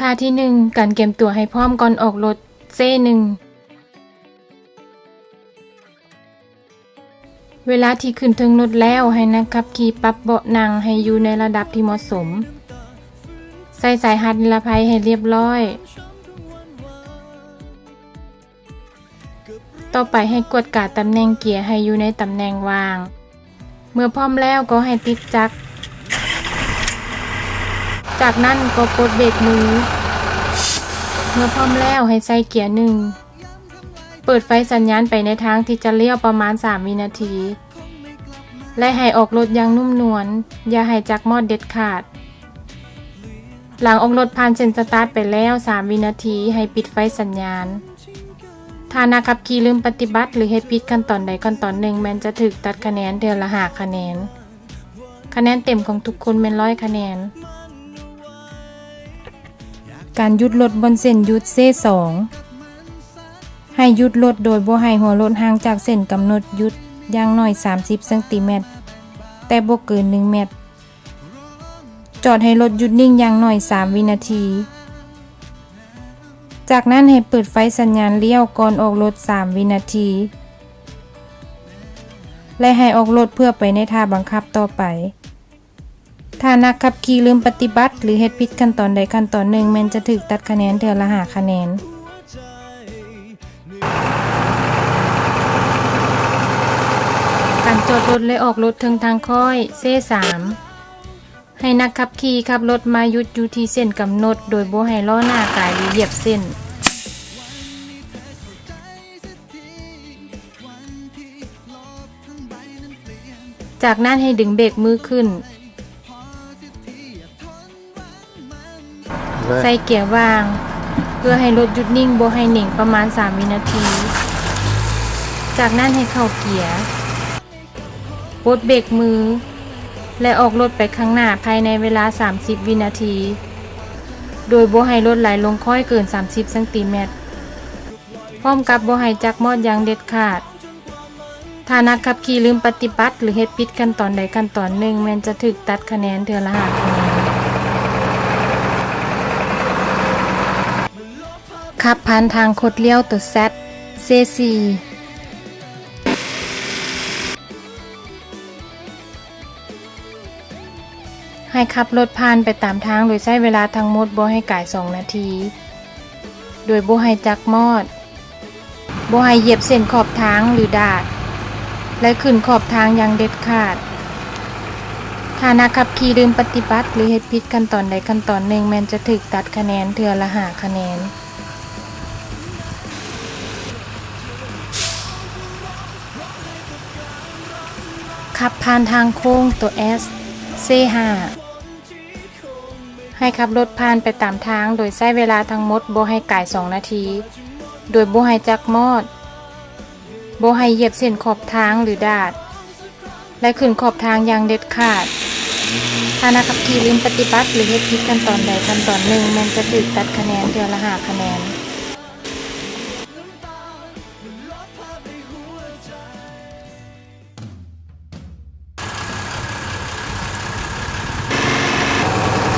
ท่าที่1การเก็บตัวให้พร้อมก่อนออกรถเซ่1เวลาที่ขึ้นถึงรถแล้วให้นักขับขี่ปรับเบาะนั่งให้อยู่ในระดับที่เหมาะสมใส่สายรัดนิรภัยให้เรียบร้อยต่อไปให้กดกาดตำแหน่งเกียร์ให้อยู่ในตำแหน่งวางเมื่อพร้อมแล้วก็ให้ติดจักรจากนั้นก็กดเบรกมือเมื่อพร้อมแล้วให้ใส่เกียร์1เปิดไฟสัญญาณไปในทางที่จะเลี้ยวประมาณ3วินาทีและให้ออกรถอย่างนุ่มนวลอย่าให้จักรมอดเด็ดขาดหลังออกรถผ่านเส้นสตาร์ทไปแล้ว3วินาทีให้ปิดไฟสัญญาณถ้านักขับขี่ลืมปฏิบัติหรือเฮ็ดผิดขั้นตอนใดขั้นตอนหนึ่งแม้นจะถูกตัดคะแนนเดือนละ5คะแนนคะแนนเต็มของทุกคนเป็น100คะแนนการหยุดรถบนเส้นหยุดเซ่2ให้หยุดรถโดยบ่ให้หัวรถห่างจากเส้นกำหนดหยุดอย่างน้อย30เซนติเมตรแต่บ่เกิน1เมตรจอดให้รถหยุดนิ่งอย่างน้อย3วินาทีจากนั้นให้เปิดไฟสัญญาณเลี้ยวก่อนออกรถ3วินาทีและให้ออกรถเพื่อไปในท่าบังคับต่อไปถ้านักขับขี่ลืมปฏิบัติหรือเฮ็ดผิดขั้นตอนใดขั้นตอนหนึ่งแม้นจะถูกตัดคะแนนเทื่อละ5คะแนนการจอดรถและออกรถถึงทางค่อยเซ่3ให้นักขับขี่ขับรถมาหยุดอยู่ที่เส้นกำหนดโดยบ่ให้ล้อหน้ากายหรือเหยียบเส้นจากนั้นให้ดึงเบรกมือขึ้นใส่เกียร์ว่างเพื่อให้รถหยุดนิ่งบ่ให้หนิ่งประมาณ3วินาทีจากนั้นให้เข้าเกียร์ปลดเบรกมือและออกรถไปข้างหน้าภายในเวลา30วินาทีโดยบ่ให้รถไหลลงค่อยเกิน30เซนติเมตรพร้อมกับบ่ให้จักรมอดอย่างเด็ดขาดถ้านักขับขี่ลืมปฏิบัติหรือเฮ็ดผิดขั้นตอนใดขั้นตอนหนึ่งแม้นจะถูกตัดคะแนนเทื่อละ5คะแนนขับผ่านทางคดเลี้ยวตัว Z C4 ให้ขับรถผ่านไปตามทางโดยใช้เวลาทั้งหมดบ่ให้ก่าย2นาทีโดยบ่ให้จักรมอดบ่ให้เหยียบเส้นขอบทางหรือดาดและขึ้นขอบทางอย่างเด็ดขาดถ้านักขับขี่ลืมปฏิบัติหรือเฮ็ดผิดขั้นตอนใดขั้นตอนหนึ่งแม้นจะถูกตัดคะแนนเทื่อละ5คะแนนขับผ่านทางโค้งตัว S C5 ให้ขับรถผ่านไปตามทางโดยใช้เวลาทั้งหมดบ่ให้ก่าย2นาทีโดยบ่ให้จักรมอดบ่ให้เหยียบเส้นขอบทางหรือดาดและขึ้นขอบทางอย่างเด็ดขาดถ้านักขับขี่ลืมปฏิบัติหรือเฮ็ดผิดขั้นตอนใดขั้นตอนหนึ่งแม้นจะถูกตัดคะแนนเทื่อละ5คะแนน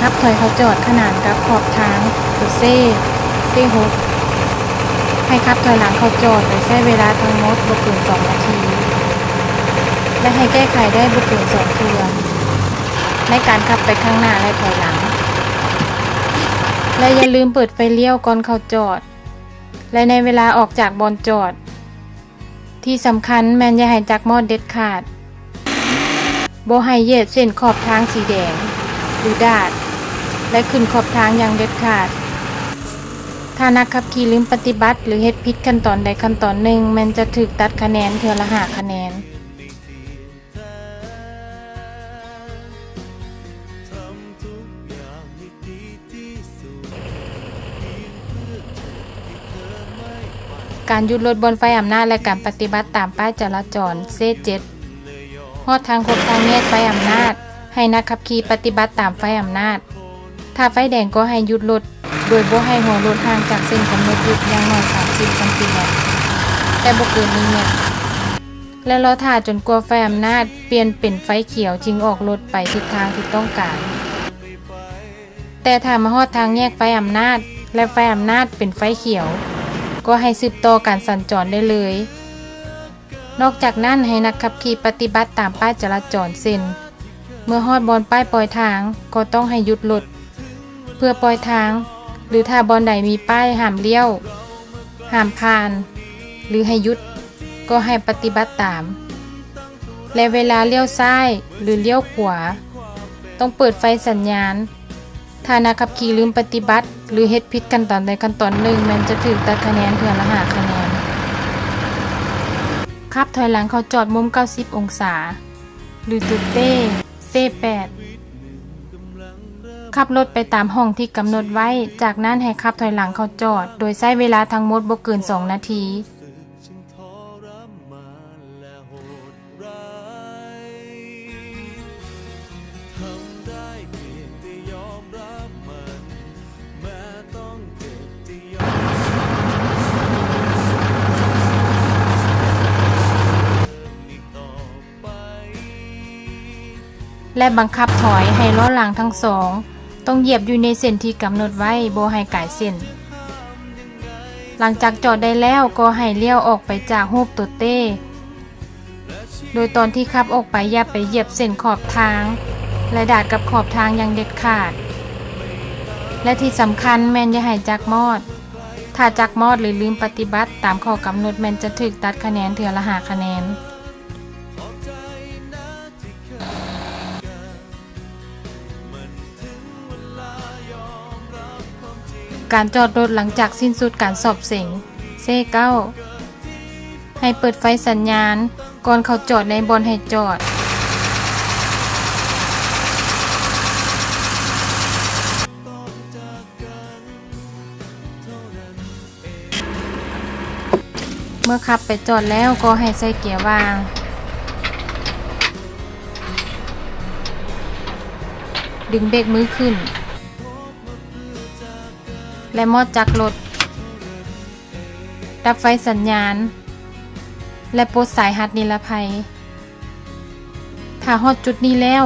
ขับถอยเขาจอดขนานกับขอบทางตัวเซ่6ให้ขับถอยหลังเขาจอดโดยใช้เวลาทั้งหมดบ่เกิน2นาทีและให้แก้ไขได้บ่เกิน2เทื่อในการขับไปข้างหน้าและถอยหลังและอย่าลืมเปิดไฟเลี้ยวก่อนเขาจอดและในเวลาออกจากบอนจอดที่สำคัญแม่นอย่าให้จักรมอดเด็ดขาดบ่ให้เหยียบเส้นขอบทางสีแดงหรือดาดและขึ้นขอบทางอย่างเด็ดขาดถ้านักขับขี่ลืมปฏิบัติหรือเฮ็ดผิดขั้นตอนใดขั้นตอนหนึ่งแม้นจะถูกตัดคะแนนเทื่อละ5คะแนนการหยุดรถบนไฟอำนาจและการปฏิบัติตามป้ายจราจรเซ7ฮอดทางครบทางแยกไฟอำนาจให้นักขับขี่ปฏิบัติตามไฟอำนาจถ้าไฟแดงก็ให้หยุดรถโดยบ่ให้หัวรถห่างจากเส้นกำหนดหยุดอย่างน้อย30เซนติเมตรแต่บ่เกิน1เมตรและรอท่าจนกว่าไฟอำนาจเปลี่ยนเป็นไฟเขียวจึงออกรถไปทิศทางที่ต้องการ แต่ถ้ามาฮอดทางแยกไฟอำนาจและไฟอำนาจเป็นไฟเขียวก็ให้สืบต่อการสัญจรได้เลยนอกจากนั้นให้นักขับขี่ปฏิบัติตามป้ายจราจรเส้นเมื่อฮอดบอนป้ายปล่อยทางก็ต้องให้หยุดรถเพื่อปล่อยทางหรือถ้าบอนใดมีป้ายห้ามเลี้ยวห้ามผ่านหรือให้หยุดก็ให้ปฏิบัติตามและเวลาเลี้ยวซ้ายหรือเลี้ยวขวาต้องเปิดไฟสัญญาณถ้านักขับขี่ลืมปฏิบัติหรือเฮ็ดผิดขั้นตอนใดขั้นตอนหนึ่งมันจะถูกตัดคะแนนเพื่อละ5คะแนนขับถอยหลังเข้าจอดมุม90องศาหรือจุดเต้เซ8ขับรถไปตามห้องที่กำหนดไว้จากนั้นให้ขับถอยหลังเข้าจอดโดยใช้เวลาทั้งหมดบ่เกิน2นาทีและบังคับถอยให้ล้อหลังทั้งสองต้องเหยียบอยู่ในเส้นที่กำหนดไว้บ่ให้ก่ายเส้นหลังจากจอดได้แล้วก็ให้เลี้ยวออกไปจากรูปตัวเต้โดยตอนที่ขับออกไปอย่าไปเหยียบเส้นขอบทางและดาดกับขอบทางอย่างเด็ดขาดและที่สำคัญแม่นอย่าให้จักมอดถ้าจักมอดหรือลืมปฏิบัติตามข้อกำหนดแม่นจะถูกตัดคะแนนเทื่อละ5คะแนนการจอดรถหลังจากสิ้นสุดการสอบเสียงเซ9ให้เปิดไฟสัญญาณก่อนเขาจอดในบอนให้จอดเมื่อขับไปจอดแล้วก็ให้ใส่เกียร์ว่างดึงเบรกมือขึ้นและมอดจักรถดับไฟสัญญาณและปลดสายหัดนิรภัยถ้าฮอดจุดนี้แล้ว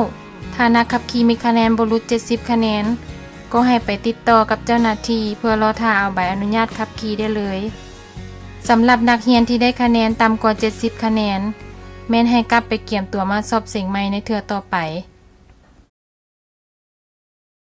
ถ้านักขับขี่มีคะแนนบ่รุด70คะแนนก็ให้ไปติดต่อกับเจ้าหน้าที่เพื่อรอท่าเอาใบอนุญาตขับขี่ได้เลยสำหรับนักเรียนที่ได้คะแนนต่ำกว่า70คะแนนแม้นให้กลับไปเกี่ยมตัวมาสอบเสียงใหม่ในเทื่อต่อไป